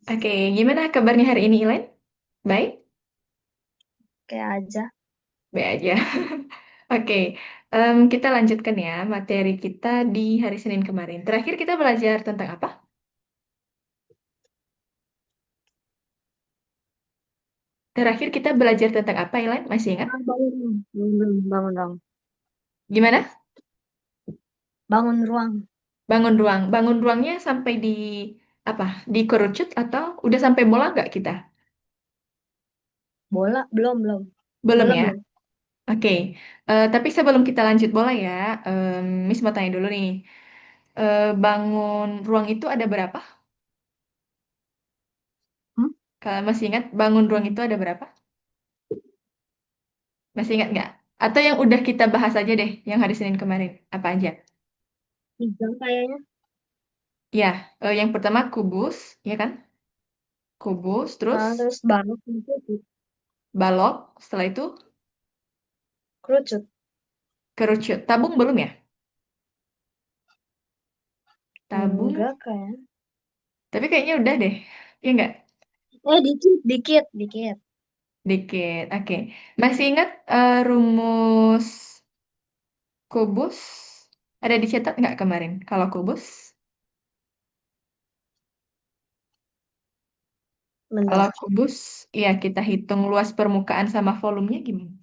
Oke, gimana kabarnya hari ini, Ilen? Baik? Kayak aja. Baik aja. Oke, kita lanjutkan ya materi kita di hari Senin kemarin. Terakhir kita belajar tentang apa? Terakhir kita belajar tentang apa, Ilen? Masih ingat? Bangun, bangun, bangun ruang. Gimana? Bangun ruang. Bangun ruang. Bangun ruangnya sampai di apa? Di kerucut atau udah sampai bola nggak kita? Bola, belum, belum. Belum Bola, ya? belum. Oke. Tapi sebelum kita lanjut bola ya, Miss mau tanya dulu nih. Bangun ruang itu ada berapa? Hmm? Kalau masih ingat, bangun ruang Hmm. itu ada berapa? Masih ingat nggak? Atau yang udah kita bahas aja deh, yang hari Senin kemarin. Apa aja? Tiga kayaknya. Ya, yang pertama kubus, ya kan? Kubus, terus Terus balok itu balok, setelah itu kerucut. kerucut. Tabung belum ya? Tabung, Enggak kayaknya. tapi kayaknya udah deh. Ya nggak? Dikit, dikit, dikit. Dikit, oke. Masih ingat rumus kubus? Ada dicetak nggak kemarin? Kalau kubus? Kalau Bentar. kubus, ya kita hitung luas permukaan sama volumenya gimana?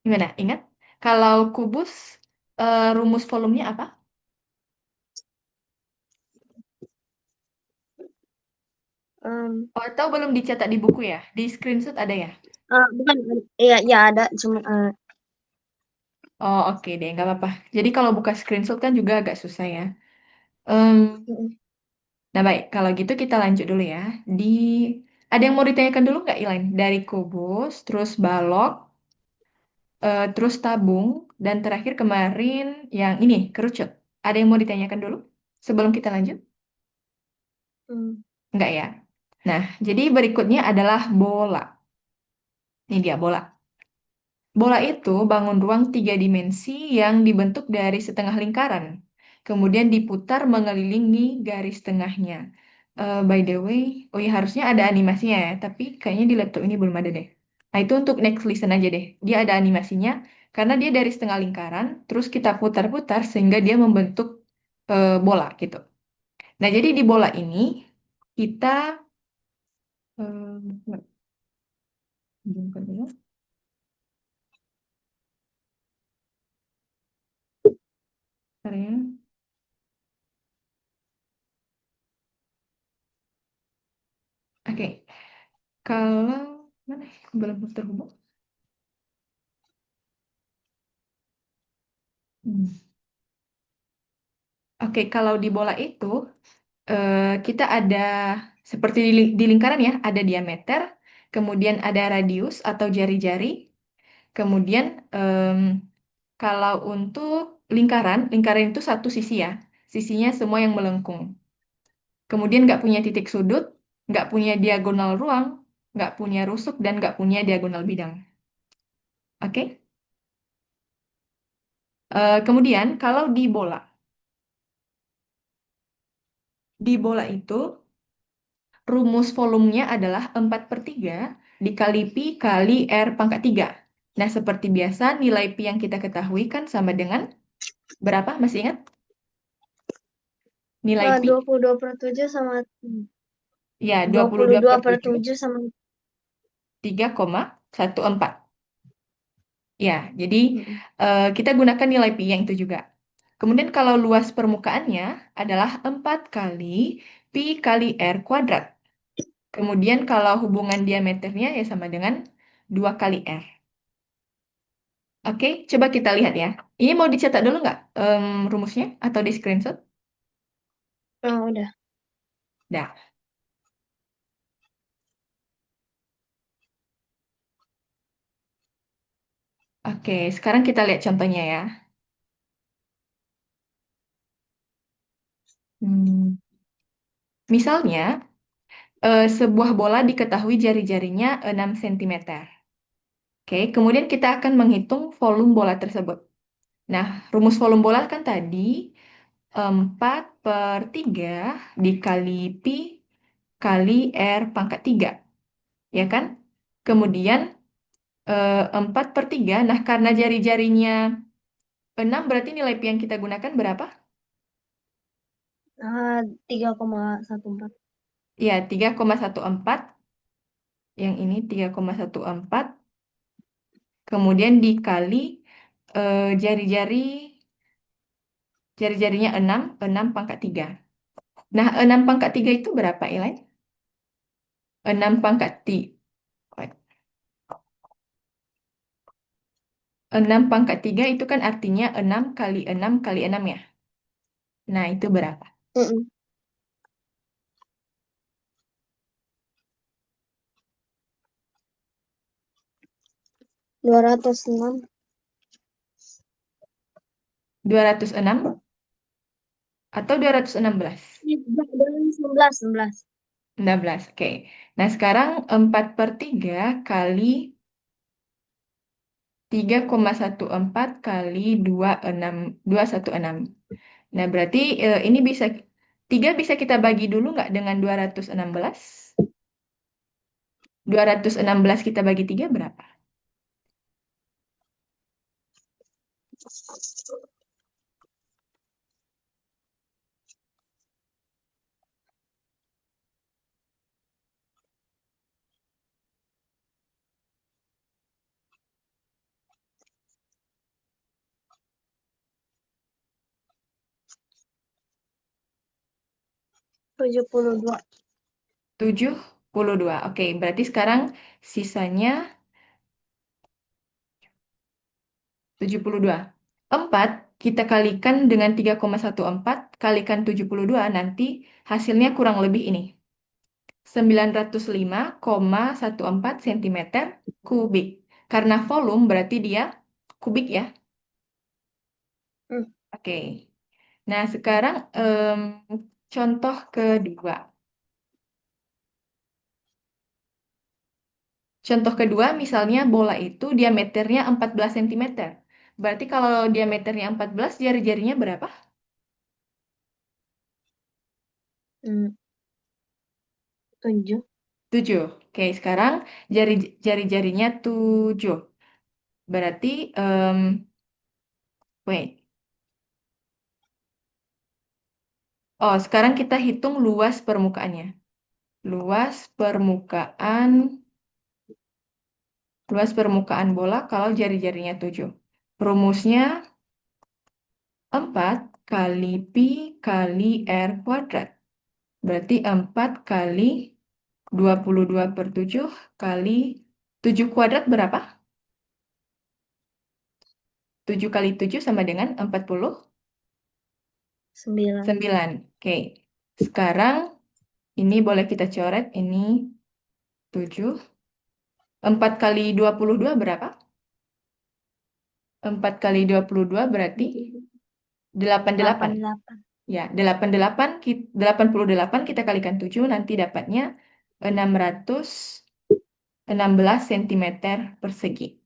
Gimana? Ingat? Kalau kubus, rumus volumenya apa? Oh, atau belum dicetak di buku ya? Di screenshot ada ya? Bukan, iya, iya ada. Cuma, Oh, oke deh, nggak apa-apa. Jadi kalau buka screenshot kan juga agak susah ya. Em, mm, nah, baik. Kalau gitu kita lanjut dulu ya. Di Ada yang mau ditanyakan dulu nggak, Ilain? Dari kubus, terus balok, terus tabung, dan terakhir kemarin yang ini, kerucut. Ada yang mau ditanyakan dulu sebelum kita lanjut? mm, Nggak ya? Nah, jadi berikutnya adalah bola. Ini dia bola. Bola itu bangun ruang tiga dimensi yang dibentuk dari setengah lingkaran, kemudian diputar mengelilingi garis tengahnya. By the way, oh ya harusnya ada animasinya ya, tapi kayaknya di laptop ini belum ada deh. Nah itu untuk next listen aja deh. Dia ada animasinya, karena dia dari setengah lingkaran, terus kita putar-putar sehingga dia membentuk bola gitu. Nah jadi di bola ini kita eh, Oke, kalau mana ya? Belum terhubung. Hmm. Oke, kalau di bola itu kita ada seperti di lingkaran ya, ada diameter, kemudian ada radius atau jari-jari, kemudian kalau untuk lingkaran, lingkaran itu satu sisi ya, sisinya semua yang melengkung. Kemudian nggak punya titik sudut, nggak punya diagonal ruang, nggak punya rusuk, dan nggak punya diagonal bidang. Oke? Kemudian kalau di bola itu rumus volumenya adalah 4/3 dikali pi kali R pangkat 3. Nah, seperti biasa, nilai pi yang kita ketahui kan sama dengan berapa? Masih ingat? Nilai pi? 22/7 sama Ya, dua dua puluh puluh dua dua per per tujuh, tujuh sama 3,14. Ya, jadi mm, kita gunakan nilai pi yang itu juga. Kemudian kalau luas permukaannya adalah 4 kali pi kali R kuadrat. Kemudian kalau hubungan diameternya ya sama dengan 2 kali R. Oke, coba kita lihat ya. Ini mau dicetak dulu nggak rumusnya atau di screenshot? udah. Nah, Oke, sekarang kita lihat contohnya ya. Hmm, Misalnya, sebuah bola diketahui jari-jarinya 6 cm. Oke, kemudian kita akan menghitung volume bola tersebut. Nah, rumus volume bola kan tadi 4/3 dikali Pi kali R pangkat 3, ya kan? Kemudian 4/3, nah karena jari-jarinya 6, berarti nilai Pi yang kita gunakan berapa? 3,14. Ya, 3,14. Yang ini 3,14. Kemudian dikali jari-jari, jari-jarinya 6, 6 pangkat 3. Nah, 6 pangkat 3 itu berapa, Elaine? 6 pangkat 3. 6 pangkat 3 itu kan artinya 6 kali 6 kali 6 ya. Nah, itu berapa? Mm-mm. 206. 206 atau 216? 19, 19. 16, oke. Nah, sekarang 4/3 kali 3,14 kali 216. Nah, berarti ini bisa 3 bisa kita bagi dulu nggak dengan 216? 216 kita bagi 3 berapa? 72. 72. Oke, berarti sekarang sisanya 72. 4 kita kalikan dengan 3,14 kalikan 72, nanti hasilnya kurang lebih ini. 905,14 cm kubik. Karena volume berarti dia kubik ya. Hmm. Oke. Nah, sekarang contoh kedua. Contoh kedua, misalnya bola itu diameternya 14 cm. Berarti kalau diameternya 14, jari-jarinya berapa? Hmm. 7. 7. Oke, sekarang jari-jarinya 7. Berarti, wait. Oh, sekarang kita hitung luas permukaannya. Luas permukaan, luas permukaan bola kalau jari-jarinya 7. Rumusnya 4 kali Pi kali R kuadrat. Berarti 4 kali 22/7 kali 7 kuadrat berapa? 7 kali 7 sama dengan 9. 49. Oke. Sekarang ini boleh kita coret. Ini 7. 4 kali 22 berapa? 4 kali 22 berarti 88. 88. Ya, 88, 88 kita kalikan 7, nanti dapatnya 616 cm persegi.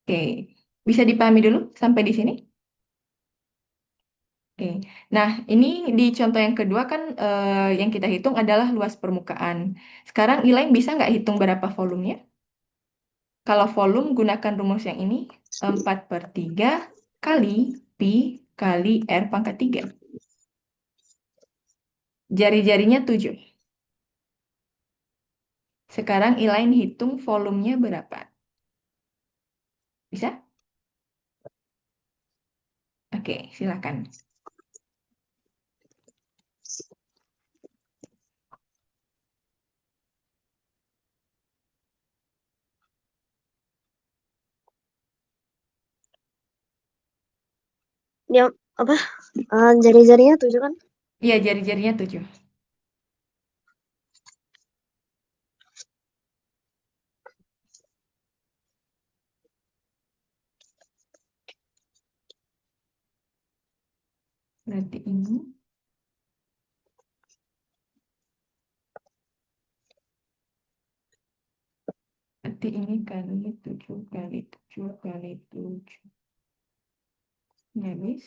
Oke, bisa dipahami dulu sampai di sini? Oke, nah ini di contoh yang kedua kan yang kita hitung adalah luas permukaan. Sekarang Elaine bisa nggak hitung berapa volumenya? Kalau volume gunakan rumus yang ini, 4/3 kali Pi kali R pangkat 3. Jari-jarinya 7. Sekarang Elaine hitung volumenya berapa? Bisa? Oke, silakan. Dia apa? Jari-jarinya 7 kan? Iya, jari-jarinya 7. Berarti ini. Berarti ini kali 7 kali 7 kali 7. Ini habis.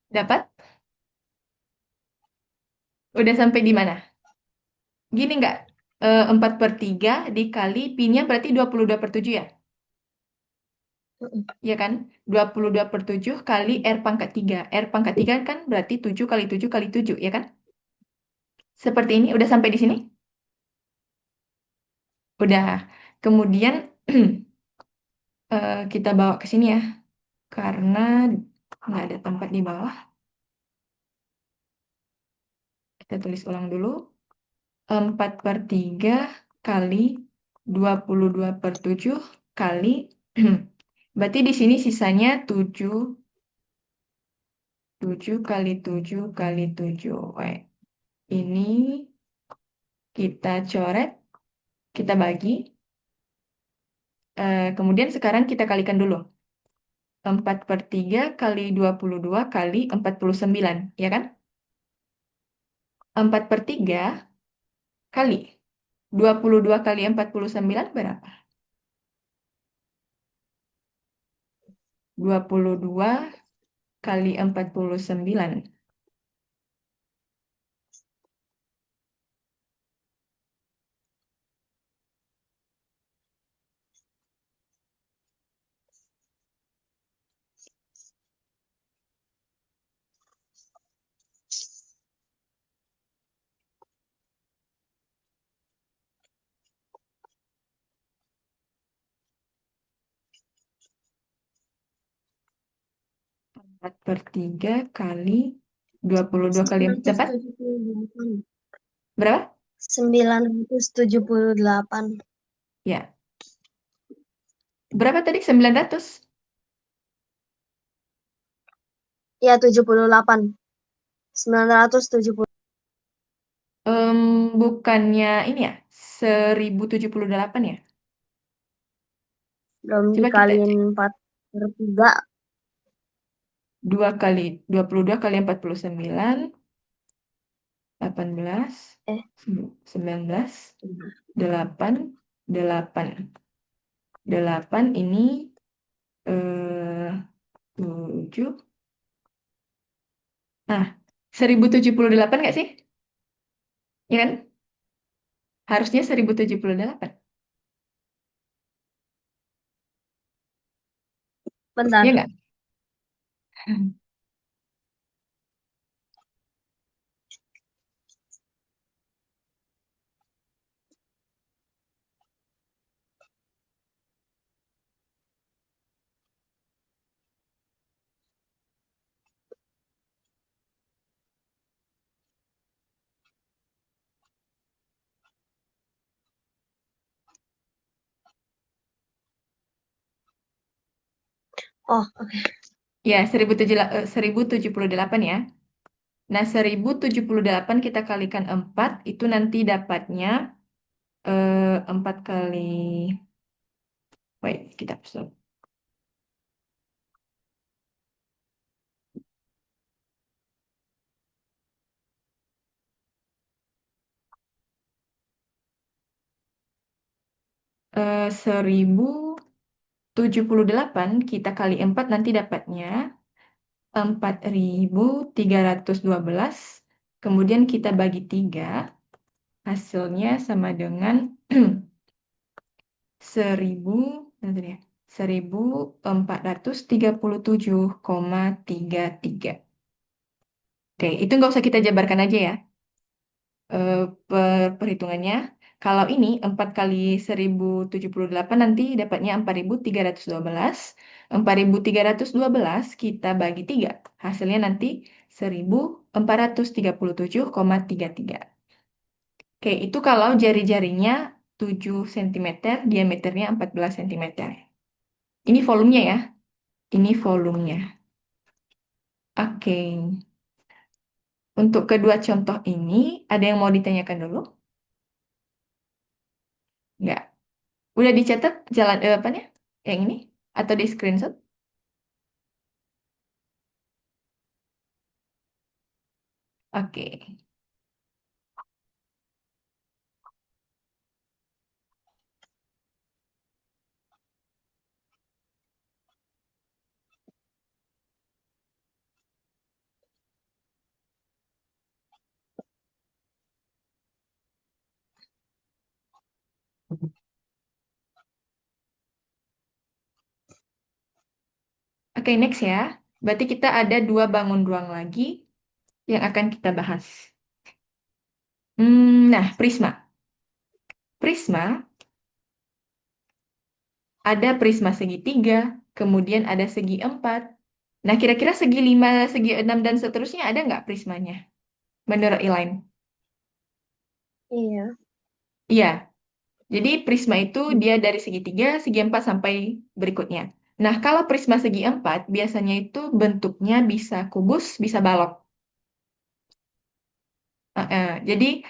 Dapat? Udah sampai di mana? Gini nggak? 4/3 dikali pi-nya berarti 22/7 ya? Mm-mm. Ya kan? 22/7 kali R pangkat 3. R pangkat 3 kan berarti 7 kali 7 kali 7, ya kan? Seperti ini, udah sampai di sini? Udah. Kemudian kita bawa ke sini ya. Karena nggak ada tempat di bawah. Kita tulis ulang dulu. 4/3 kali 22/7 kali. Berarti di sini sisanya 7. 7 kali 7 kali 7. Wait. Ini kita coret, kita bagi. Kemudian sekarang kita kalikan dulu. 4/3 kali 22 kali 49, ya kan? 4/3 kali 22 kali 49 berapa? 22 kali 49. 4/3 kali 22 kali dapat 978. berapa? 978. Ya. Berapa tadi? 900. Ya, 78. 970. Bukannya ini ya? 1078 ya? Belum Coba kita dikaliin cek. 4/3. 22 kali 49, 18, Eh, 19, 8, 8. 8 ini 7. Nah, 1078 nggak sih? Ya kan? Harusnya 1078. Iya Bentar. nggak? Oh, oke. Ya, 1078 ya. Nah, 1078 kita kalikan 4 itu nanti dapatnya 4 kali... Wait, kita stop. 1078 kita kali 4 nanti dapatnya 4312. Kemudian kita bagi 3, hasilnya sama dengan 1000, nanti ya, 1437,33. Oke, itu nggak usah kita jabarkan aja ya, perhitungannya. Kalau ini 4 kali 1078 nanti dapatnya 4312. 4312 kita bagi 3. Hasilnya nanti 1437,33. Oke, itu kalau jari-jarinya 7 cm, diameternya 14 cm. Ini volumenya ya. Ini volumenya. Oke. Untuk kedua contoh ini, ada yang mau ditanyakan dulu? Nggak. Udah dicatat jalan apanya? Yang ini? Atau di screenshot? Oke. Oke, next ya. Berarti kita ada dua bangun ruang lagi yang akan kita bahas. Nah, prisma. Prisma, ada prisma segitiga, kemudian ada segi empat. Nah, kira-kira segi lima, segi enam, dan seterusnya ada nggak prismanya? Menurut Elaine? Iya. Iya. Jadi prisma itu dia dari segitiga, segi empat sampai berikutnya. Nah, kalau prisma segi empat biasanya itu bentuknya bisa kubus, bisa balok. Jadi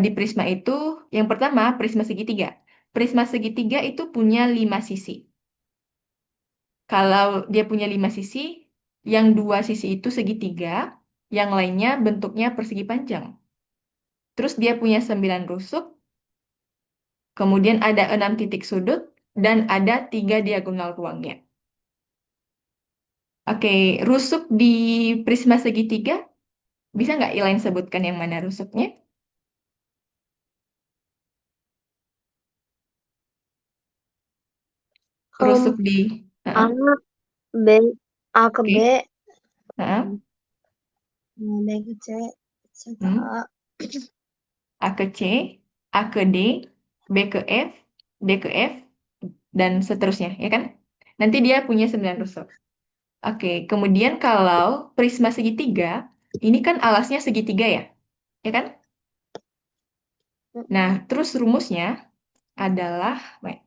di prisma itu yang pertama prisma segitiga. Prisma segitiga itu punya 5 sisi. Kalau dia punya 5 sisi, yang 2 sisi itu segitiga, yang lainnya bentuknya persegi panjang. Terus dia punya 9 rusuk, kemudian ada 6 titik sudut, dan ada 3 diagonal ruangnya. Oke, rusuk di prisma segitiga, bisa nggak Elaine sebutkan yang mana rusuknya? Rusuk Um, di... A, Heeh, B, A ke B, oke. Heeh, B ke C, C ke hmm. A. A ke C, A ke D, B ke F, D ke F, dan seterusnya, ya kan? Nanti dia punya 9 rusuk. Oke, kemudian kalau prisma segitiga, ini kan alasnya segitiga ya, ya kan? Nah, terus rumusnya adalah, wait,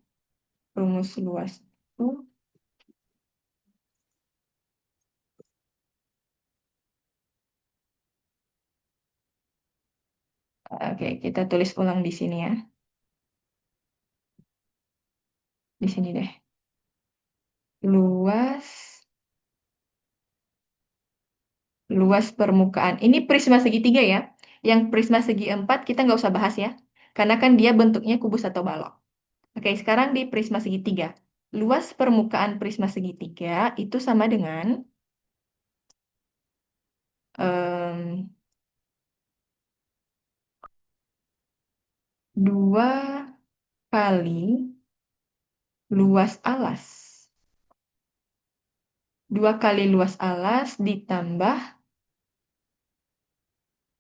rumus luas. Oke, kita tulis ulang di sini ya. Di sini deh. Luas, luas permukaan. Ini prisma segitiga ya. Yang prisma segi empat kita nggak usah bahas ya. Karena kan dia bentuknya kubus atau balok. Oke, sekarang di prisma segitiga. Luas permukaan prisma segitiga itu sama dengan em, 2 kali luas alas. 2 kali luas alas ditambah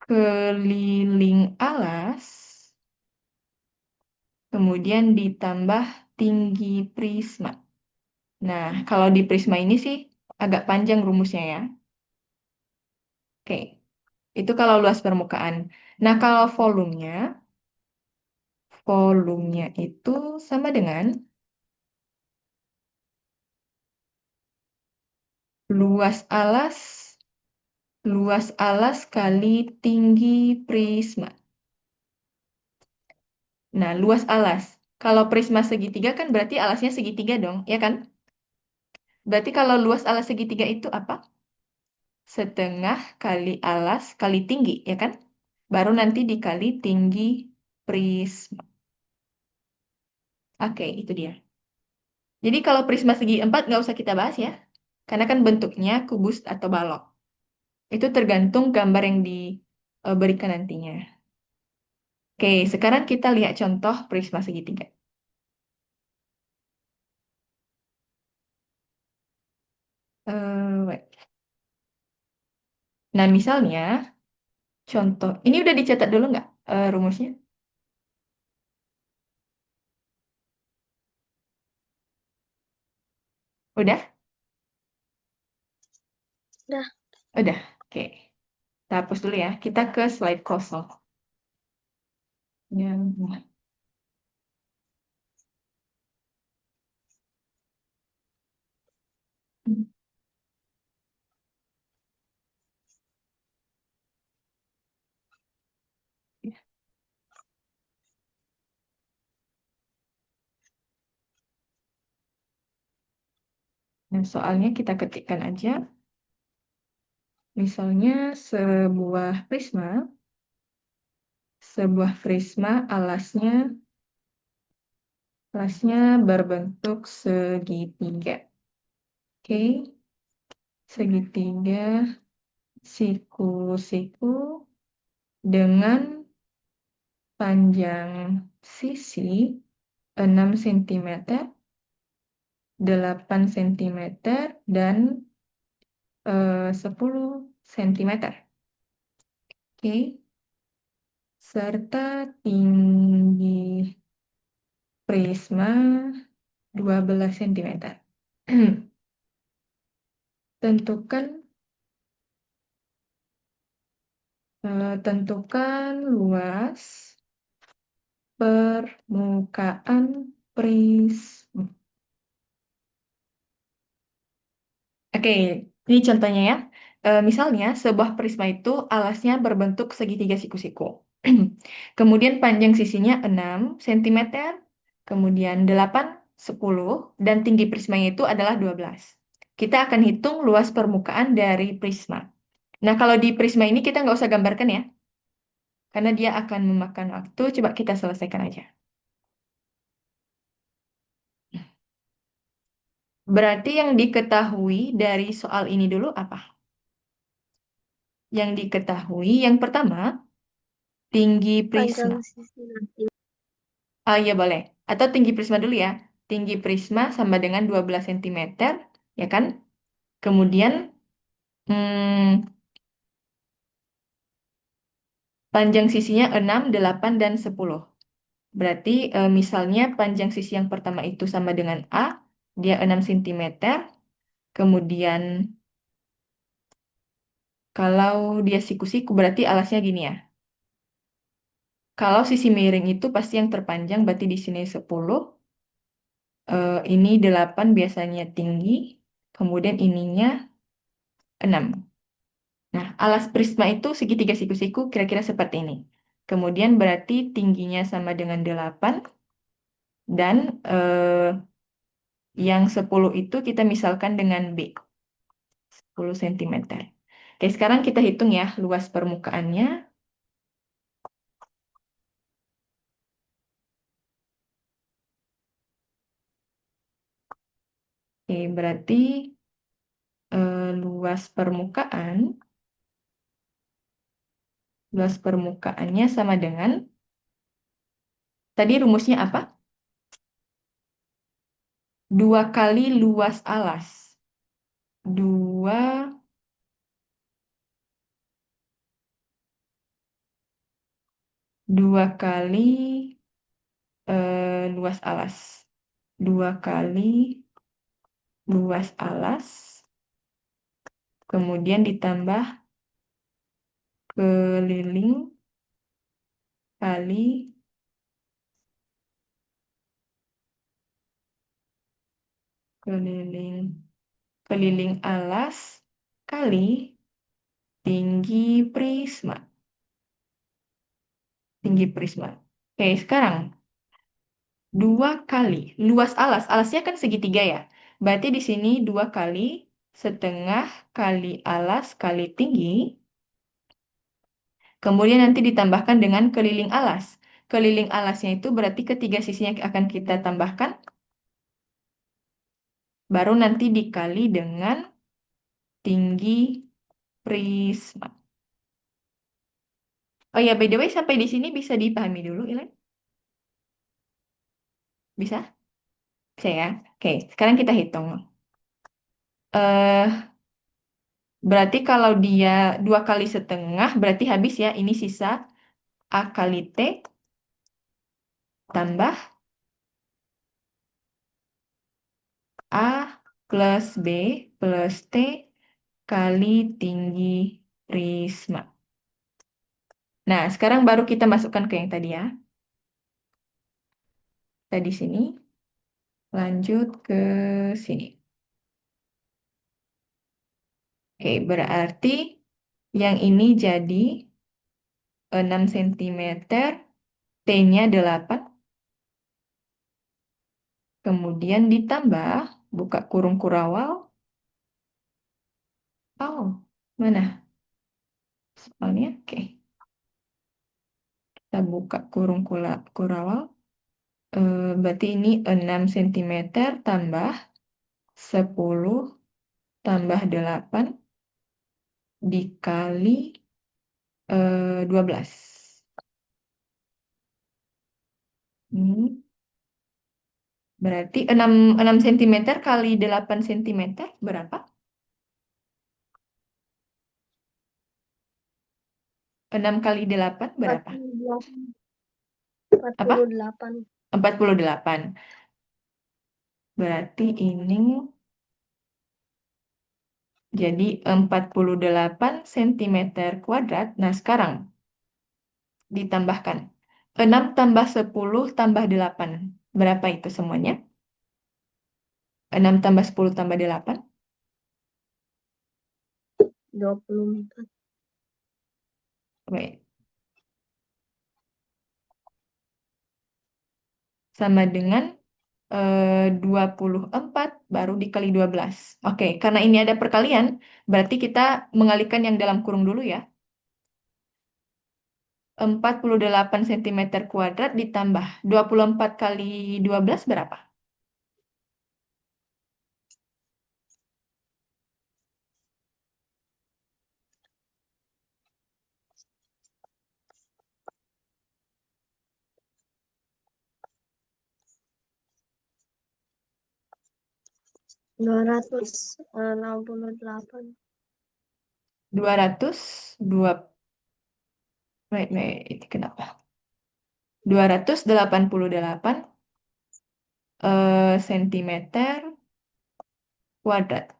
keliling alas, kemudian ditambah tinggi prisma. Nah, kalau di prisma ini sih agak panjang rumusnya ya. Oke, itu kalau luas permukaan. Nah, kalau volumenya itu sama dengan luas alas, luas alas kali tinggi prisma. Nah, luas alas. Kalau prisma segitiga kan berarti alasnya segitiga dong, ya kan? Berarti kalau luas alas segitiga itu apa? Setengah kali alas kali tinggi, ya kan? Baru nanti dikali tinggi prisma. Oke, itu dia. Jadi kalau prisma segi empat nggak usah kita bahas ya. Karena kan bentuknya kubus atau balok. Itu tergantung gambar yang diberikan nantinya. Oke, sekarang kita lihat contoh prisma segitiga. Wait. Nah, misalnya contoh, ini udah dicatat dulu nggak rumusnya? Udah? Udah. Udah. Oke, kita hapus dulu ya. Kita ke slide kosong. Ya, nah, soalnya kita ketikkan aja. Misalnya sebuah prisma alasnya berbentuk segitiga. Oke, segitiga siku-siku dengan panjang sisi 6 cm, 8 cm, dan 10 cm. Oke, serta tinggi prisma 12 cm. Tentukan tentukan luas permukaan prisma. Oke, ini contohnya ya. Misalnya sebuah prisma itu alasnya berbentuk segitiga siku-siku. Kemudian panjang sisinya 6 cm, kemudian 8, 10, dan tinggi prismanya itu adalah 12. Kita akan hitung luas permukaan dari prisma. Nah, kalau di prisma ini kita nggak usah gambarkan ya, karena dia akan memakan waktu. Coba kita selesaikan aja. Berarti yang diketahui dari soal ini dulu apa? Yang diketahui yang pertama, tinggi Panjang prisma. sisi nanti. Ah iya boleh. Atau tinggi prisma dulu ya. Tinggi prisma sama dengan 12 cm, ya kan? Kemudian hmm, panjang sisinya 6, 8, dan 10. Berarti misalnya panjang sisi yang pertama itu sama dengan A, dia 6 cm. Kemudian kalau dia siku-siku berarti alasnya gini ya. Kalau sisi miring itu pasti yang terpanjang, berarti di sini 10. Ini 8 biasanya tinggi, kemudian ininya 6. Nah, alas prisma itu segitiga siku-siku kira-kira seperti ini. Kemudian berarti tingginya sama dengan 8, dan yang 10 itu kita misalkan dengan B, 10 cm. Oke, sekarang kita hitung ya luas permukaannya. Oke, berarti luas permukaannya sama dengan, tadi rumusnya apa? 2 kali luas alas. dua, dua kali luas alas. Dua kali luas alas, kemudian ditambah keliling kali keliling keliling alas kali tinggi prisma. Tinggi prisma. Oke, sekarang dua kali luas alas. Alasnya kan segitiga ya. Berarti di sini dua kali setengah kali alas kali tinggi. Kemudian nanti ditambahkan dengan keliling alas. Keliling alasnya itu berarti ketiga sisinya akan kita tambahkan. Baru nanti dikali dengan tinggi prisma. Oh ya, by the way, sampai di sini bisa dipahami dulu, Ilan? Bisa? Bisa ya? Oke, sekarang kita hitung. eh Berarti kalau dia dua kali setengah, berarti habis ya. Ini sisa A kali T tambah A plus B plus T kali tinggi prisma. Nah, sekarang baru kita masukkan ke yang tadi ya. Tadi sini, lanjut ke sini. Oke, berarti yang ini jadi 6 cm, T-nya 8, kemudian ditambah, buka kurung kurawal. Oh, mana soalnya? Oke, kita buka kurung kurawal. Berarti ini 6 cm tambah 10 tambah 8 dikali 12. Ini berarti 6 cm kali 8 cm berapa? 6 kali 8 berapa? 48. Apa? 48. 48. Berarti ini jadi 48 cm kuadrat. Nah, sekarang ditambahkan 6 tambah 10 tambah 8. Berapa itu semuanya? 6 tambah 10 tambah 8. 24. Wait. Sama dengan 24 baru dikali 12. Oke, karena ini ada perkalian, berarti kita mengalihkan yang dalam kurung dulu ya. 48 cm kuadrat ditambah 24 kali 12 berapa? 268. 202, itu kenapa? 288 cm kuadrat.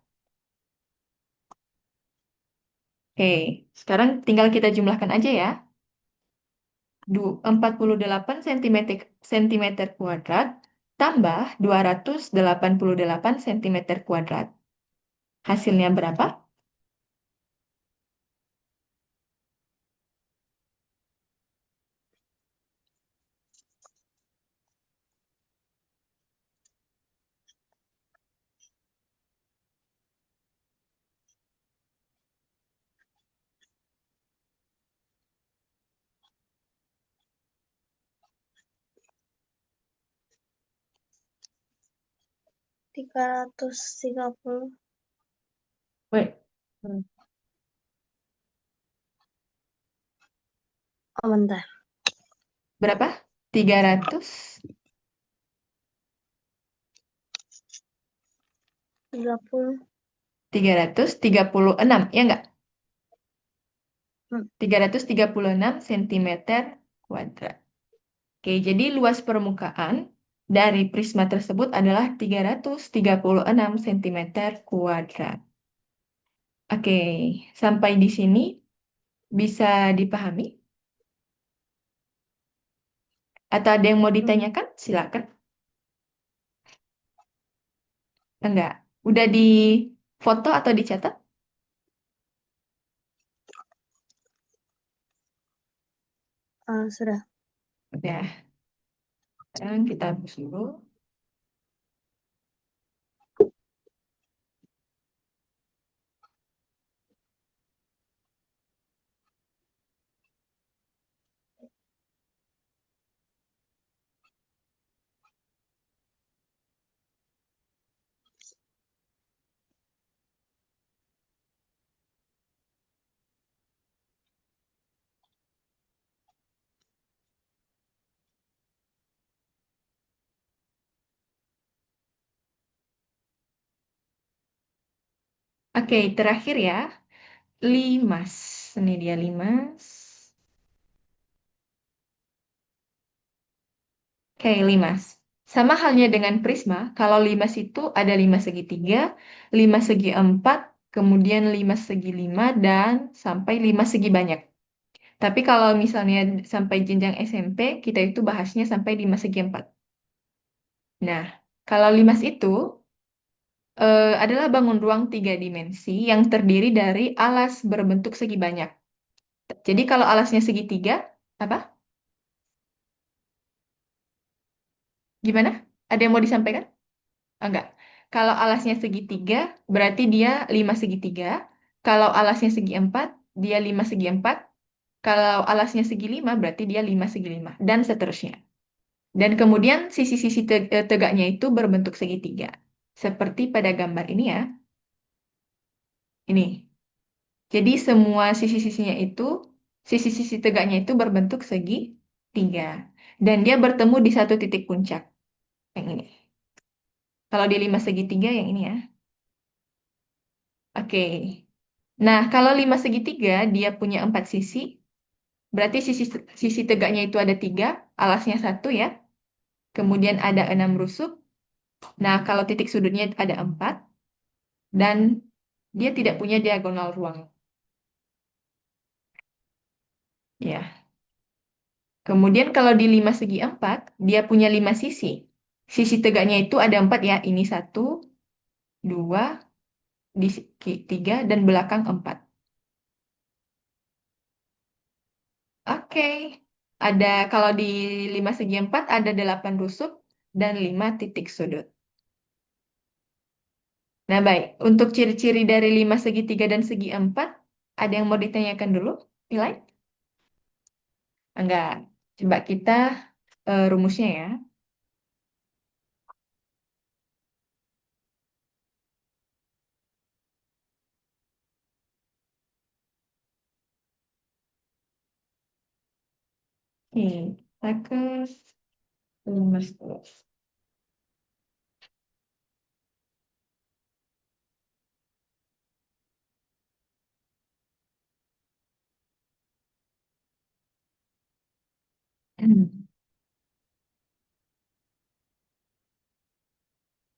Oke, sekarang tinggal kita jumlahkan aja ya. 48 cm kuadrat tambah 288 cm kuadrat. Hasilnya berapa? Tiga ratus tiga puluh. Wait, Oh, bentar. berapa? 300, 30. 336, ya nggak? Hmm. 336 sentimeter kuadrat. Oke, jadi luas permukaan dari prisma tersebut adalah 336 sentimeter kuadrat. Oke, sampai di sini bisa dipahami? Atau ada yang mau Hmm. ditanyakan? Silakan. Enggak. Udah di foto atau dicatat? Sudah. Udah. Sekarang kita hapus dulu. Oke, terakhir ya. Limas. Ini dia limas. Oke, limas. Sama halnya dengan prisma, kalau limas itu ada lima segitiga, lima segi empat, kemudian lima segi lima, dan sampai lima segi banyak. Tapi kalau misalnya sampai jenjang SMP, kita itu bahasnya sampai lima segi empat. Nah, kalau limas itu adalah bangun ruang tiga dimensi yang terdiri dari alas berbentuk segi banyak. Jadi kalau alasnya segitiga, apa? Gimana? Ada yang mau disampaikan? Enggak. Kalau alasnya segitiga, berarti dia lima segitiga. Kalau alasnya segi empat, dia lima segi empat. Kalau alasnya segi lima, berarti dia lima segi lima. Dan seterusnya. Dan kemudian sisi-sisi tegaknya itu berbentuk segitiga. Seperti pada gambar ini ya. Ini. Jadi semua sisi-sisinya itu, sisi-sisi tegaknya itu berbentuk segitiga. Dan dia bertemu di satu titik puncak. Yang ini. Kalau di lima segitiga, yang ini ya. Oke. Nah, kalau lima segitiga, dia punya empat sisi. Berarti sisi tegaknya itu ada tiga, alasnya satu ya. Kemudian ada enam rusuk. Nah, kalau titik sudutnya ada empat. Dan dia tidak punya diagonal ruang. Ya. Kemudian kalau di lima segi empat, dia punya lima sisi. Sisi tegaknya itu ada empat ya. Ini satu, dua, tiga, dan belakang empat. Oke. Ada kalau di lima segi empat ada delapan rusuk dan lima titik sudut. Nah, baik. Untuk ciri-ciri dari lima segitiga dan segi empat, ada yang mau ditanyakan dulu? Nilai? Enggak. Coba kita rumusnya ya. Oke, kita ke rumus dulu.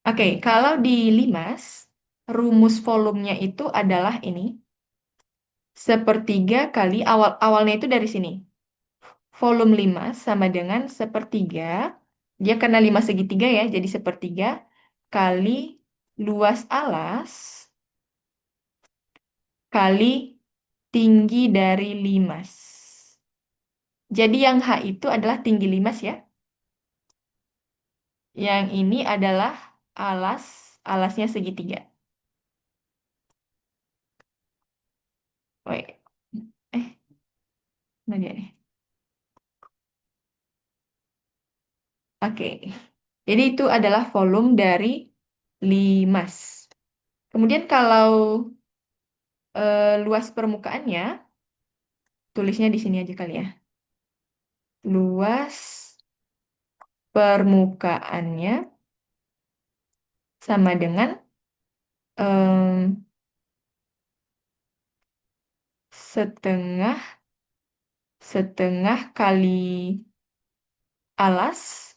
Oke, kalau di limas, rumus volumenya itu adalah ini. Sepertiga kali, awalnya itu dari sini. Volume limas sama dengan sepertiga. Dia karena lima segitiga ya, jadi sepertiga kali luas alas kali tinggi dari limas. Jadi yang H itu adalah tinggi limas ya. Yang ini adalah alasnya segitiga. Wait, mana dia nih? Oke, jadi itu adalah volume dari limas. Kemudian kalau luas permukaannya, tulisnya di sini aja kali ya. Luas permukaannya sama dengan setengah setengah kali alas,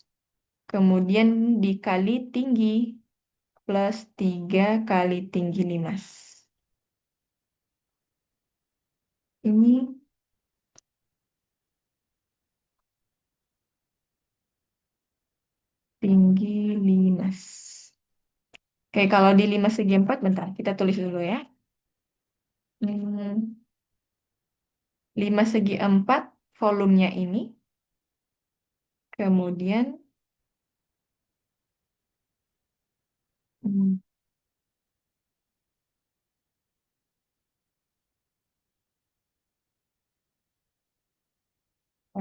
kemudian dikali tinggi plus 3 kali tinggi limas. Ini tinggi limas. Oke, kalau di 5 segi 4, bentar, kita tulis dulu ya. 5 segi 4, volumenya ini. Kemudian, hmm,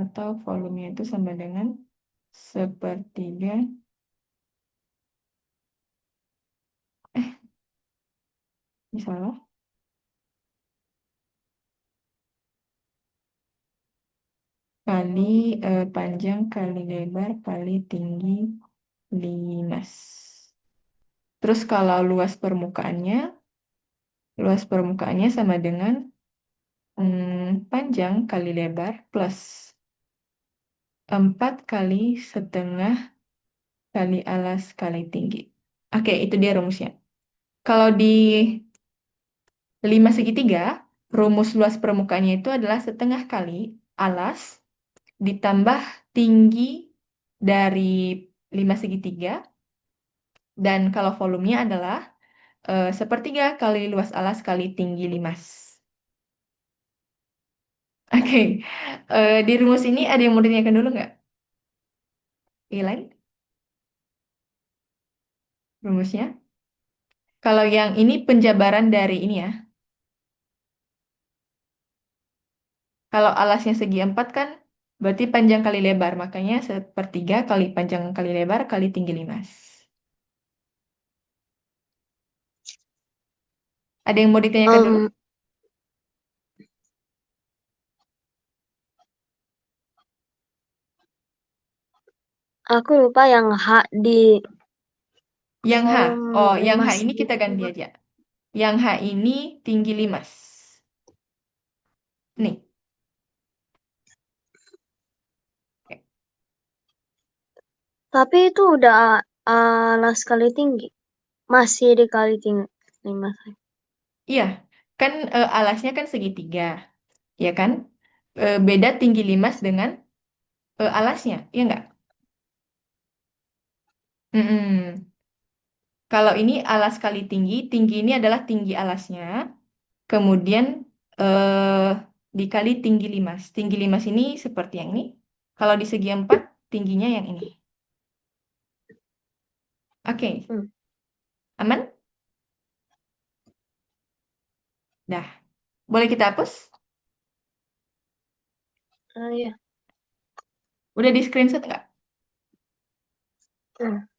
atau volumenya itu sama dengan sepertiga, misalnya, kali panjang kali lebar kali tinggi limas. Terus kalau luas permukaannya sama dengan panjang kali lebar plus 4 kali setengah kali alas kali tinggi. Oke, itu dia rumusnya. Kalau di 5 segitiga, rumus luas permukaannya itu adalah setengah kali alas ditambah tinggi dari 5 segitiga. Dan kalau volumenya adalah sepertiga kali luas alas kali tinggi limas. Oke, di rumus ini ada yang mau ditanyakan dulu nggak? Ilain, rumusnya. Kalau yang ini penjabaran dari ini ya. Kalau alasnya segi 4 kan berarti panjang kali lebar. Makanya sepertiga kali panjang kali lebar kali tinggi limas. Ada yang mau ditanyakan dulu? Em, aku lupa yang H di Yang H. Oh, kolom yang 5 H ini kita ganti segitiga. aja. Yang H ini tinggi limas. Nih. Oke. Tapi itu udah alas kali tinggi. Masih dikali tinggi. 5. Iya, kan alasnya kan segitiga, ya kan? Beda tinggi limas dengan alasnya, iya nggak? Mm-mm. Kalau ini alas kali tinggi, tinggi ini adalah tinggi alasnya, kemudian eh, dikali tinggi limas. Tinggi limas ini seperti yang ini. Kalau di segi 4, tingginya yang ini. Oke, Hmm. aman? Dah, boleh kita hapus? Iya. Udah di screenshot nggak? Hmm.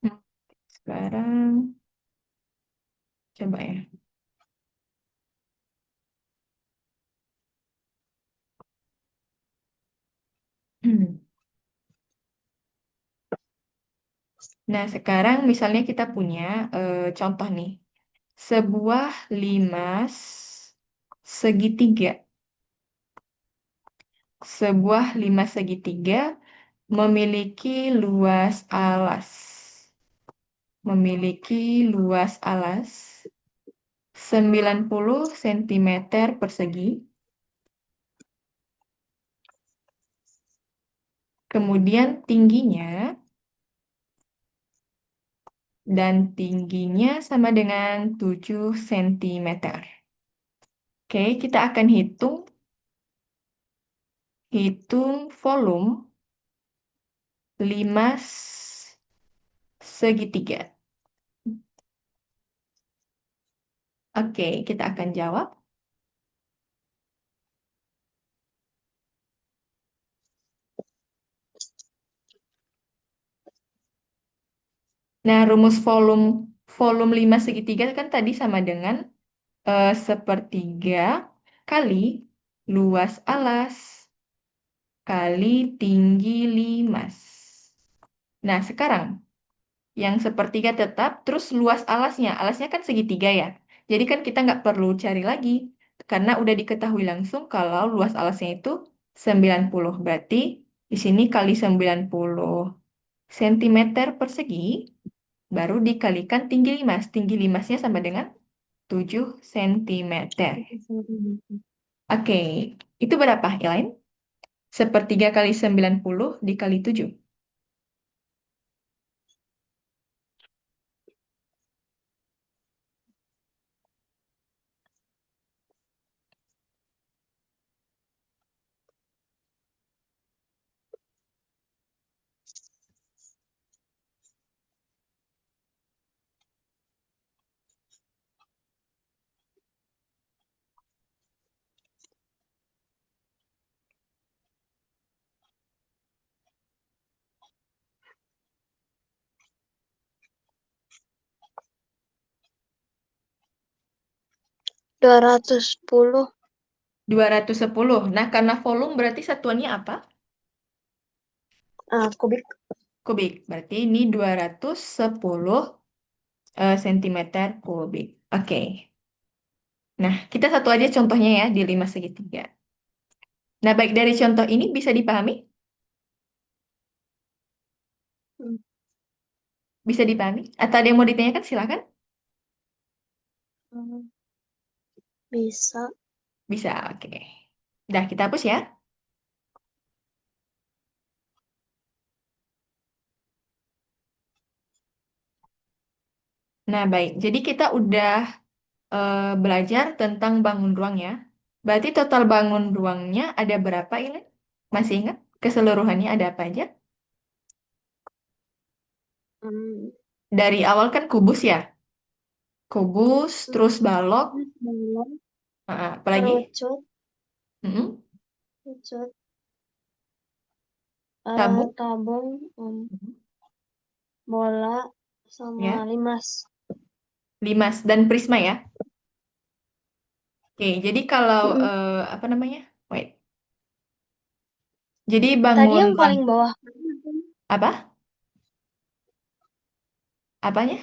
Hmm, Sekarang, coba ya. Nah, sekarang misalnya kita punya contoh nih. Sebuah limas segitiga. Sebuah limas segitiga memiliki luas alas. Memiliki luas alas 90 cm persegi. Kemudian tingginya sama dengan 7 cm. Oke, kita akan hitung volume limas segitiga. Oke, kita akan jawab. Nah, rumus volume volume 5 segitiga kan tadi sama dengan sepertiga kali luas alas kali tinggi limas. Nah, sekarang yang sepertiga tetap, terus luas alasnya. Alasnya kan segitiga ya. Jadi kan kita nggak perlu cari lagi. Karena udah diketahui langsung kalau luas alasnya itu 90. Berarti di sini kali 90 cm persegi, baru dikalikan tinggi limas. Tinggi limasnya sama dengan 7 cm. 7 cm. Oke, itu berapa, Elaine? Sepertiga kali 90 dikali 7. 210 210. Nah, karena volume berarti satuannya apa? kubik. Kubik. Berarti ini 210 sentimeter kubik. Oke. Nah, kita satu aja contohnya ya di 5 segitiga. Nah, baik dari contoh ini bisa dipahami? Hmm, Bisa dipahami? Atau ada yang mau ditanyakan? Silakan. hmm, Bisa. Bisa, oke. Dah, kita hapus ya. Nah, baik. Jadi kita udah belajar tentang bangun ruang ya. Berarti total bangun ruangnya ada berapa ini? Masih ingat? Keseluruhannya ada apa aja? Hmm, Dari awal kan kubus ya? Kubus, terus balok, Balon, apalagi? kerucut, Mm-mm. kerucut, Tabung, tabung, Mhm. bola, sama Ya, limas. limas dan prisma ya. Oke, jadi kalau Mm-mm. apa namanya? Wait. Jadi Tadi bangun yang ruang paling bawah, apa? Apanya?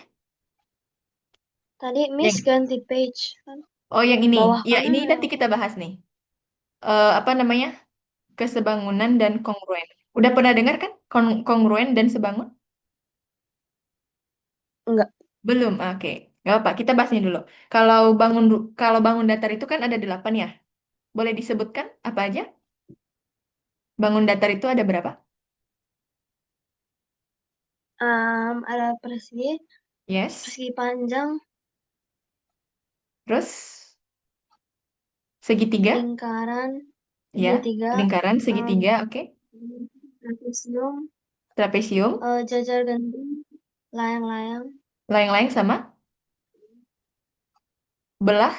tadi Miss Yang ganti page kan? oh yang ini. Bawah Ya, kanan ini ada nanti apa? kita bahas nih. Apa namanya? Kesebangunan dan kongruen. Udah pernah dengar kan? Kongruen dan sebangun? Enggak. Belum. Oke. Gak apa, kita bahasnya dulu. Kalau bangun datar itu kan ada 8 ya. Boleh disebutkan apa aja? Bangun datar itu ada berapa? Ada persegi, Yes. persegi panjang, Terus segitiga, lingkaran, ya. segitiga, Lingkaran um, segitiga, oke. trapesium, Trapesium, jajar genting, layang-layang. layang-layang sama belah,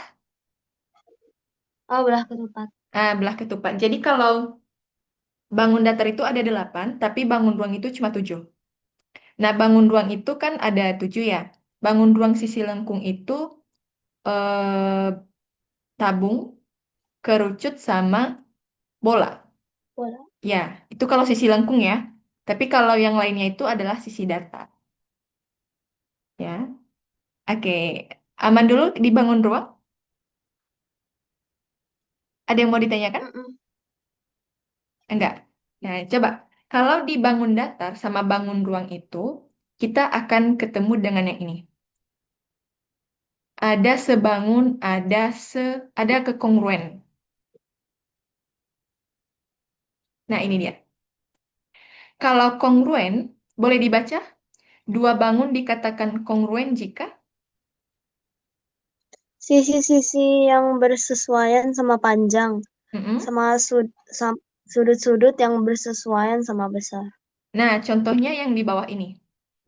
Oh, belah ketupat. belah ketupat. Jadi kalau bangun datar itu ada 8, tapi bangun ruang itu cuma 7. Nah, bangun ruang itu kan ada 7 ya. Bangun ruang sisi lengkung itu eh, tabung, kerucut, sama bola. Bola. Ya, itu kalau sisi lengkung ya. Tapi kalau yang lainnya itu adalah sisi datar. Ya, oke. Aman dulu dibangun ruang. Ada yang mau ditanyakan? Mm-mm. Enggak. Nah, coba. Kalau dibangun datar sama bangun ruang itu, kita akan ketemu dengan yang ini. Ada sebangun, ada kekongruen. Nah, ini dia. Kalau kongruen, boleh dibaca? Dua bangun dikatakan kongruen jika Sisi-sisi yang bersesuaian sama panjang, Mm-mm. sama sudut-sudut yang bersesuaian sama besar. Nah, contohnya yang di bawah ini.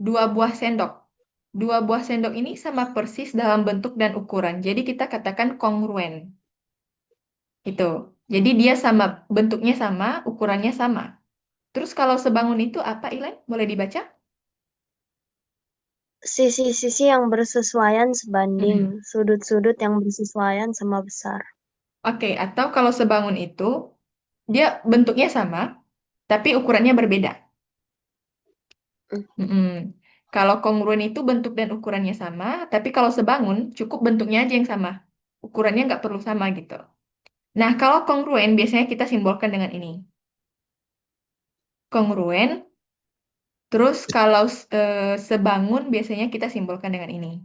Dua buah sendok. Dua buah sendok ini sama persis dalam bentuk dan ukuran. Jadi kita katakan kongruen. Itu. Jadi dia sama, bentuknya sama, ukurannya sama. Terus kalau sebangun itu apa, Ilan? Boleh dibaca? sisi-sisi yang bersesuaian sebanding Mm-mm. sudut-sudut yang bersesuaian sama besar. Oke, atau kalau sebangun itu dia bentuknya sama, tapi ukurannya berbeda. Hmm. Mm-mm. Kalau kongruen itu bentuk dan ukurannya sama, tapi kalau sebangun cukup bentuknya aja yang sama. Ukurannya nggak perlu sama gitu. Nah, kalau kongruen biasanya kita simbolkan dengan ini. Kongruen, terus kalau sebangun biasanya kita simbolkan dengan ini.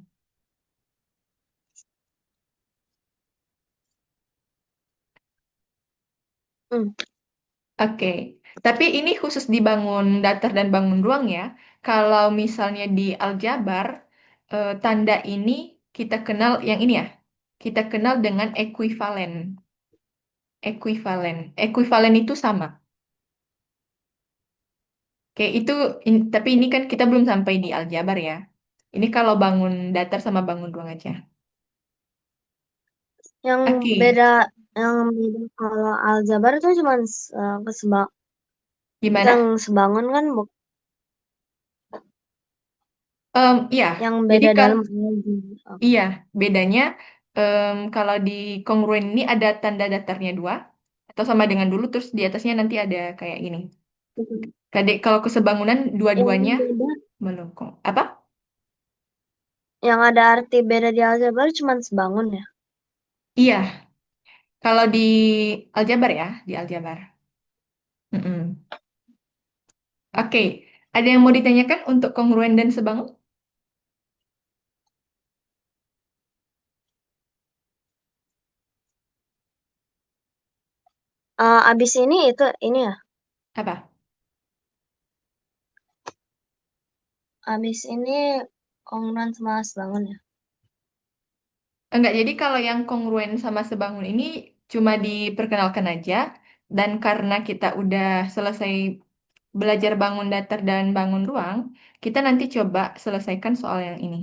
Hmm. Oke, tapi ini khusus dibangun datar dan bangun ruang ya. Kalau misalnya di aljabar, tanda ini kita kenal yang ini ya. Kita kenal dengan ekuivalen. Ekuivalen. Ekuivalen itu sama. Oke, itu tapi ini kan kita belum sampai di aljabar ya. Ini kalau bangun datar sama bangun ruang aja. Yang Oke, beda yang beda kalau aljabar itu cuma yang gimana? sebangun kan Iya, yang jadi beda kalau dalam aljabar. iya bedanya kalau di kongruen ini ada tanda datarnya dua atau sama dengan dulu terus di atasnya nanti ada kayak gini. Kadek kalau kesebangunan Yang dua-duanya beda, melengkung. Apa? yang ada arti beda di aljabar cuma sebangun ya. Iya, kalau di aljabar ya, di aljabar. Mm-mm. Oke, ada yang mau ditanyakan untuk kongruen dan sebangun? Abis ini itu ini ya. Apa? Abis ini kongruan sama sebangun ya. Enggak, jadi kalau yang kongruen sama sebangun ini cuma diperkenalkan aja. Dan karena kita udah selesai belajar bangun datar dan bangun ruang, kita nanti coba selesaikan soal yang ini.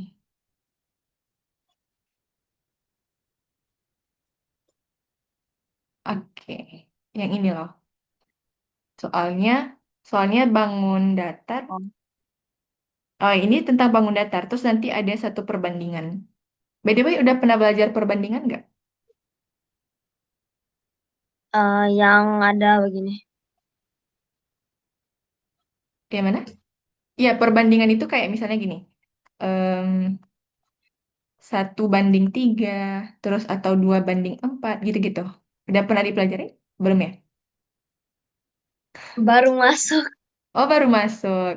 Oke, yang ini loh. Soalnya, soalnya bangun datar. Oh. Oh, ini tentang bangun datar. Terus nanti ada satu perbandingan. By the way, udah pernah belajar perbandingan nggak? Yang ada begini. Yang mana? Iya, perbandingan itu kayak misalnya gini. em, 1 banding 3, terus atau 2 banding 4, gitu-gitu. Udah pernah dipelajari? Belum ya? Baru masuk. Oh, baru masuk.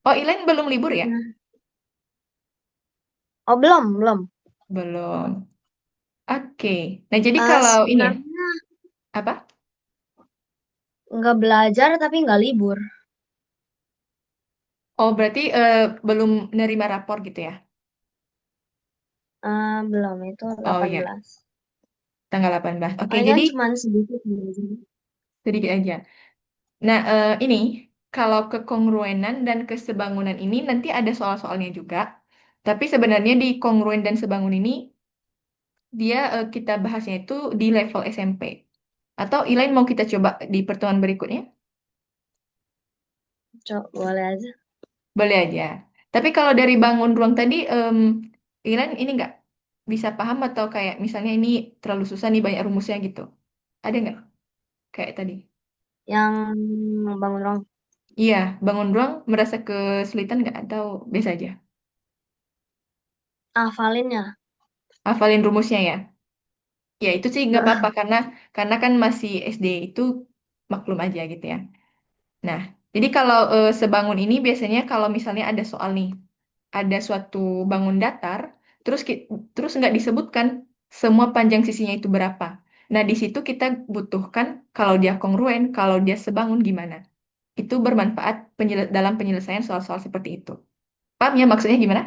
Oh, Ilen belum libur ya? Nah. Oh, belum, belum. Belum. Oke. Nah, jadi kalau ini ya, Sebenarnya apa? nggak belajar tapi nggak libur. Oh, berarti belum nerima rapor gitu ya? Belum, itu Oh delapan ya, belas. tanggal 18. Oke, Palingan jadi cuma sedikit belajar. sedikit aja. Nah, ini kalau kekongruenan dan kesebangunan ini nanti ada soal-soalnya juga. Tapi sebenarnya di kongruen dan sebangun ini dia kita bahasnya itu di level SMP. Atau Elaine mau kita coba di pertemuan berikutnya? Boleh aja. Boleh aja. Tapi kalau dari bangun ruang tadi, Elaine ini nggak bisa paham atau kayak misalnya ini terlalu susah nih banyak rumusnya gitu. Ada nggak kayak tadi? Yang bangun ruang Iya, bangun ruang merasa kesulitan nggak atau biasa aja? hafalinnya. Hafalin rumusnya ya? Ya itu sih nggak apa-apa karena kan masih SD itu maklum aja gitu ya. Nah, jadi kalau sebangun ini biasanya kalau misalnya ada soal nih, ada suatu bangun datar, terus nggak disebutkan semua panjang sisinya itu berapa. Nah, di situ kita butuhkan kalau dia kongruen, kalau dia sebangun gimana. Itu bermanfaat dalam penyelesaian soal-soal seperti itu. Paham ya maksudnya gimana?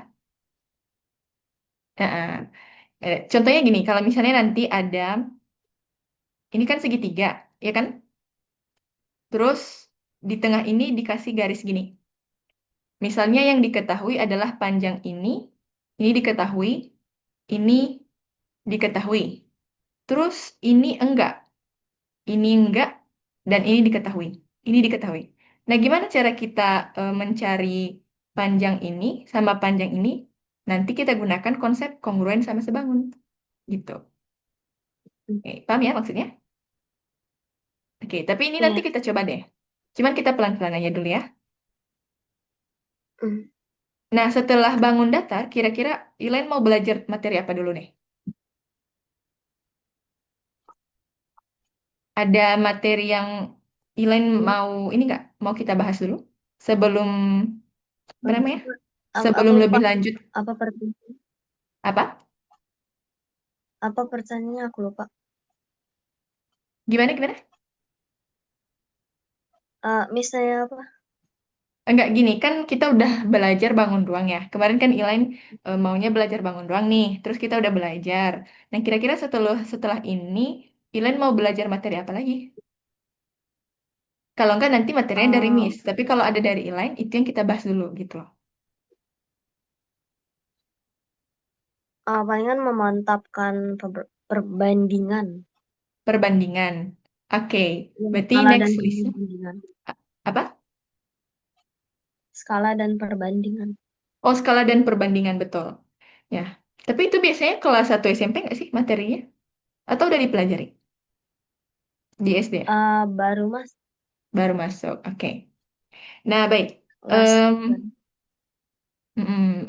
Nah, contohnya gini, kalau misalnya nanti ada, ini kan segitiga, ya kan? Terus di tengah ini dikasih garis gini. Misalnya yang diketahui adalah panjang ini diketahui, ini diketahui. Terus ini enggak, dan ini diketahui. Ini diketahui. Nah, gimana cara kita mencari panjang ini sama panjang ini? Nanti kita gunakan konsep kongruen sama sebangun. Gitu. Hmm. Oke, paham ya maksudnya? Oke, tapi ini nanti Iya. kita coba deh. Cuman kita pelan-pelan aja dulu ya. Hmm. Nah, setelah bangun datar, kira-kira Elaine mau belajar materi apa dulu nih? Ada materi yang Elaine Hmm. mau ini nggak? Mau kita bahas dulu? Sebelum, apa namanya? Aku Sebelum lupa lebih lanjut. apa pertanyaannya. Apa? Apa pertanyaannya aku lupa. Gimana, gimana? Misalnya apa? Enggak gini, kan kita udah belajar bangun ruang ya. Kemarin kan Elaine maunya belajar bangun ruang nih. Terus kita udah belajar. Nah, kira-kira setelah ini, Elaine mau belajar materi apa lagi? Kalau enggak nanti materinya dari Uh, Miss. Tapi kalau ada dari Elaine, itu yang kita bahas dulu gitu loh. Palingan memantapkan perbandingan. Perbandingan. Oke, Ya, berarti skala dan next list perbandingan. apa? Skala dan perbandingan. Oh, skala dan perbandingan betul. Ya. Tapi itu biasanya kelas 1 SMP nggak sih materinya? Atau udah dipelajari di SD ya? Baru mas Baru masuk. Oke. Nah, baik. last Em, kan.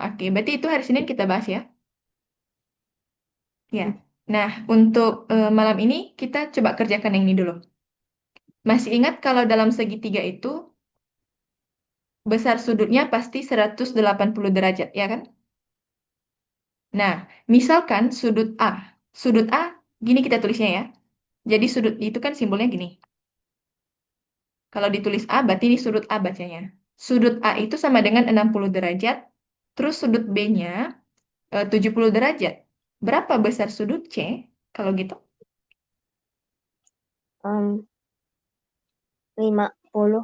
oke, berarti itu hari Senin kita bahas ya. Ya. Nah, untuk malam ini kita coba kerjakan yang ini dulu. Masih ingat kalau dalam segitiga itu besar sudutnya pasti 180 derajat, ya kan? Nah, misalkan sudut A. Sudut A, gini kita tulisnya ya. Jadi sudut itu kan simbolnya gini. Kalau ditulis A, berarti ini sudut A bacanya. Sudut A itu sama dengan 60 derajat, terus sudut B-nya 70 derajat. Berapa besar sudut C kalau gitu? 50.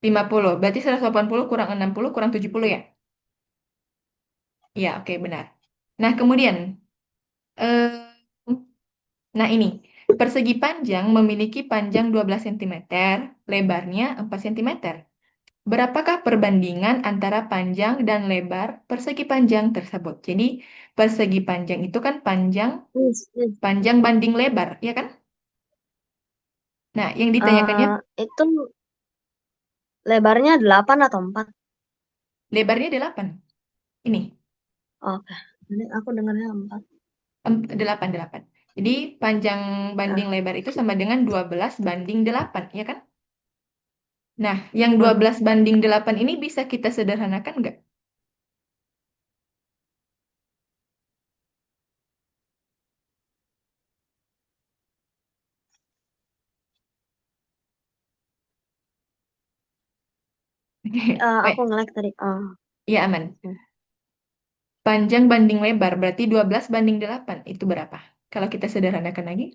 50. Berarti 180 kurang 60 kurang 70 ya? Iya, oke benar. Nah, kemudian, eh, nah ini, persegi panjang memiliki panjang 12 cm, lebarnya 4 cm. Berapakah perbandingan antara panjang dan lebar persegi panjang tersebut? Jadi, persegi panjang itu kan panjang, Yes, yes. panjang banding lebar, ya kan? Nah, yang ditanyakannya Itu lebarnya 8 atau 4? lebarnya 8. Ini, Oke. Ini aku dengarnya 4. 8, 8. Jadi, panjang banding Ah, lebar itu sama dengan 12 banding 8, ya kan? Nah, yang ah. 12 banding 8 ini bisa kita sederhanakan nggak? Aku Wait, nge-lag tadi. ya aman. Hmm. Panjang banding lebar berarti 12 banding 8. Itu berapa? Kalau kita sederhanakan lagi.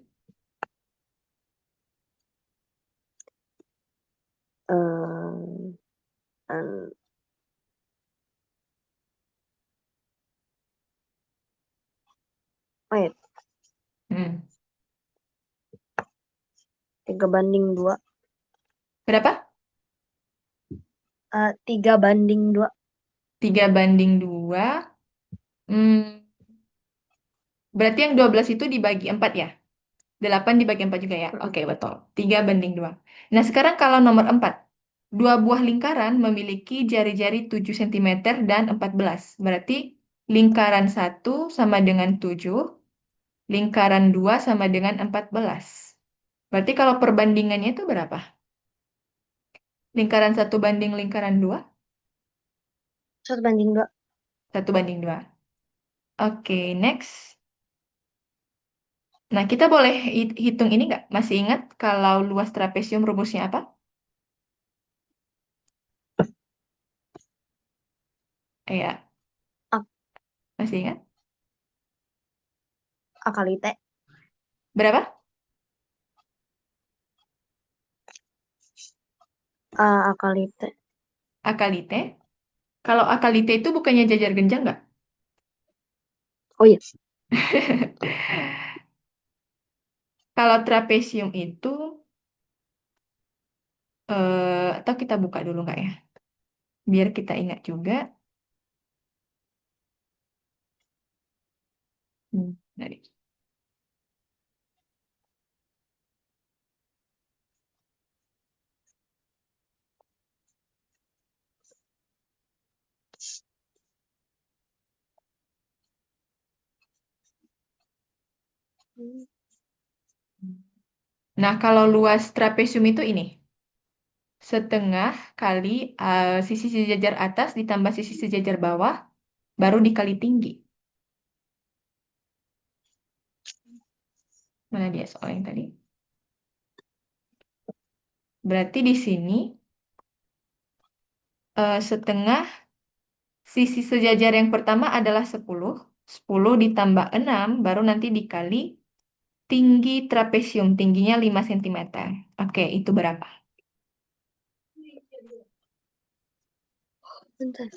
Eh, Wait, Hmm. 3 banding 2. Berapa? 3 banding 2. 3 banding 2. Hmm. Berarti yang 12 itu dibagi 4 ya? 8 dibagi 4 juga ya? Mm-mm. Oke, betul. 3 banding 2. Nah, sekarang kalau nomor 4. Dua buah lingkaran memiliki jari-jari 7 cm dan 14. Berarti lingkaran satu sama dengan 7, lingkaran 2 sama dengan 14. Berarti kalau perbandingannya itu berapa? Lingkaran satu banding lingkaran 2, 1 banding 2. 1 banding 2. Oke, next. Nah, kita boleh hitung ini nggak? Masih ingat kalau luas trapesium rumusnya apa? Ya, A, masih ingat? A kali T. Berapa? A kali T. A kali T. Kalau A kali T itu bukannya jajar genjang nggak? Oh iya. Kalau trapesium itu, atau kita buka dulu nggak ya? Biar kita ingat juga. Tadi. Nah, kalau luas trapesium itu ini, setengah kali sisi sejajar atas ditambah sisi sejajar bawah, baru dikali tinggi. Mana dia soal yang tadi? Berarti di sini setengah sisi sejajar yang pertama adalah 10. 10 ditambah 6 baru nanti dikali tinggi trapesium. Tingginya 5 cm. Oke, itu berapa? Bentar.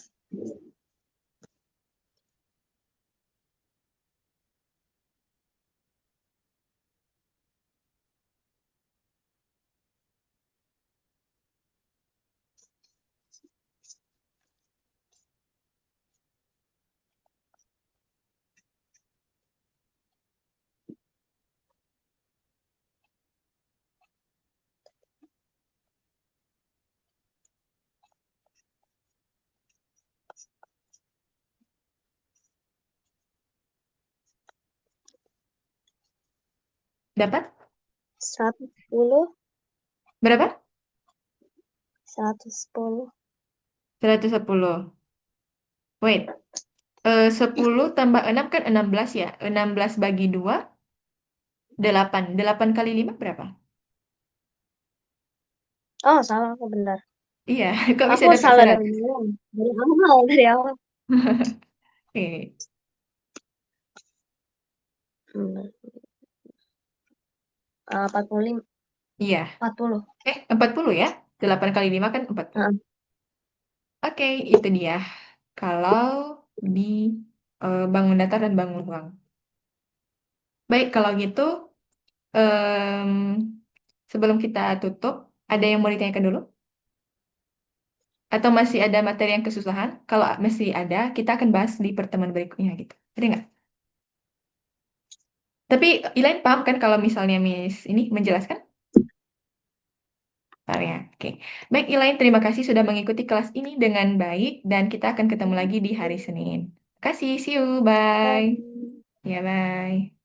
Dapat? 110, Berapa? 110. 110. Wait, 10 tambah 6 kan 16 ya. 16 bagi 2, 8. 8 kali 5 berapa? Oh, salah aku benar. Iya, kok bisa Aku dapat salah dari 100? awal. Dari awal. Oke, Benar. 45, iya. 40. 40 ya? 8 kali 5 kan 40. Heeh. Oke, itu dia. Kalau di bangun datar dan bangun ruang. Baik, kalau gitu, em, sebelum kita tutup, ada yang mau ditanyakan dulu? Atau masih ada materi yang kesusahan? Kalau masih ada, kita akan bahas di pertemuan berikutnya gitu. Ada nggak? Tapi Elaine paham kan kalau misalnya Miss ini menjelaskan? Paham ya? Oke. Baik, Elaine, terima kasih sudah mengikuti kelas ini dengan baik dan kita akan ketemu lagi di hari Senin. Terima kasih, see you, bye. Bye. Ya, bye.